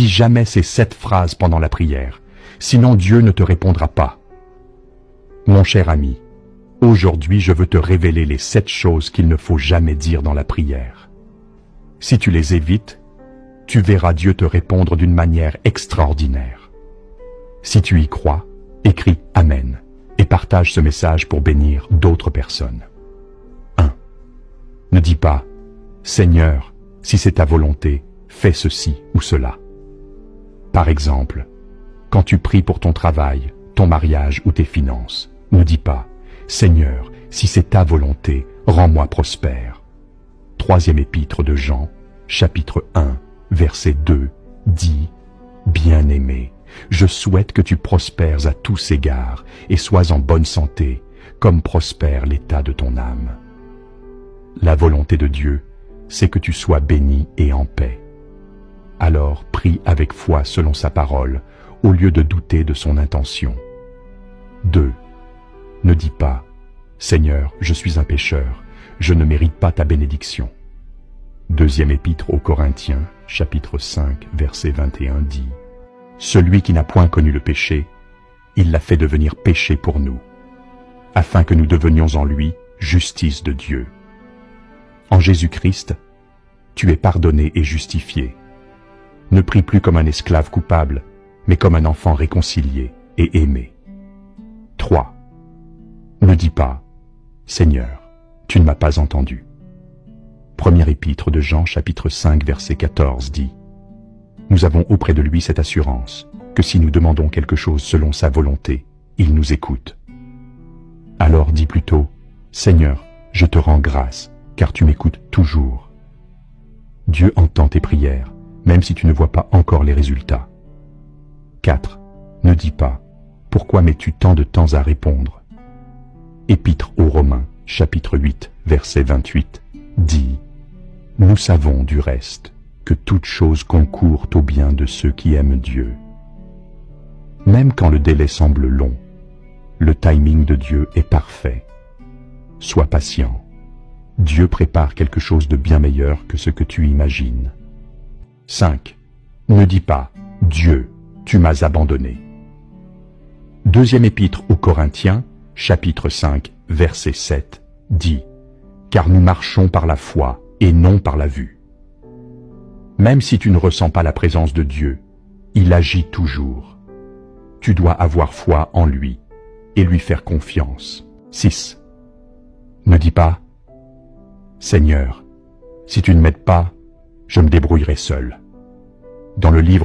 dis jamais ces 7 phrases pendant la prière, sinon Dieu ne te répondra pas. Mon cher ami, aujourd'hui je veux te révéler les 7 choses qu'il ne faut jamais dire dans la prière. Si tu les évites, tu verras Dieu te répondre d'une manière extraordinaire. Si tu y crois, écris « Amen » et partage ce message pour bénir d'autres personnes. 1. Ne dis pas « Seigneur, si c'est ta volonté, fais ceci ou cela ». Par exemple, quand tu pries pour ton travail, ton mariage ou tes finances, ne dis pas « Seigneur, si c'est ta volonté, rends-moi prospère ». 3e épître de Jean, chapitre 1, verset 2, dit « Bien-aimé, je souhaite que tu prospères à tous égards et sois en bonne santé, comme prospère l'état de ton âme. » La volonté de Dieu, c'est que tu sois béni et en paix. Alors prie avec foi selon sa parole, au lieu de douter de son intention. 2. Ne dis pas « Seigneur, je suis un pécheur, je ne mérite pas ta bénédiction. » 2e épître aux Corinthiens, chapitre 5, verset 21 dit « Celui qui n'a point connu le péché, il l'a fait devenir péché pour nous, afin que nous devenions en lui justice de Dieu. » En Jésus-Christ, tu es pardonné et justifié. Ne prie plus comme un esclave coupable, mais comme un enfant réconcilié et aimé. 3. Ne dis pas « Seigneur, tu ne m'as pas entendu. » 1er épître de Jean, chapitre 5, verset 14 dit « Nous avons auprès de lui cette assurance, que si nous demandons quelque chose selon sa volonté, il nous écoute. » Alors dis plutôt « Seigneur, je te rends grâce, car tu m'écoutes toujours. » Dieu entend tes prières, même si tu ne vois pas encore les résultats. 4. Ne dis pas « Pourquoi mets-tu tant de temps à répondre ?» Épître aux Romains, chapitre 8, verset 28, dit « Nous savons du reste que toute chose concourt au bien de ceux qui aiment Dieu. » Même quand le délai semble long, le timing de Dieu est parfait. Sois patient. Dieu prépare quelque chose de bien meilleur que ce que tu imagines. 5. Ne dis pas « Dieu, tu m'as abandonné. » 2e épître aux Corinthiens, chapitre 5, verset 7, dit « Car nous marchons par la foi et non par la vue. » Même si tu ne ressens pas la présence de Dieu, il agit toujours. Tu dois avoir foi en lui et lui faire confiance. 6. Ne dis pas « Seigneur, si tu ne m'aides pas, je me débrouillerai seul. » Dans le livre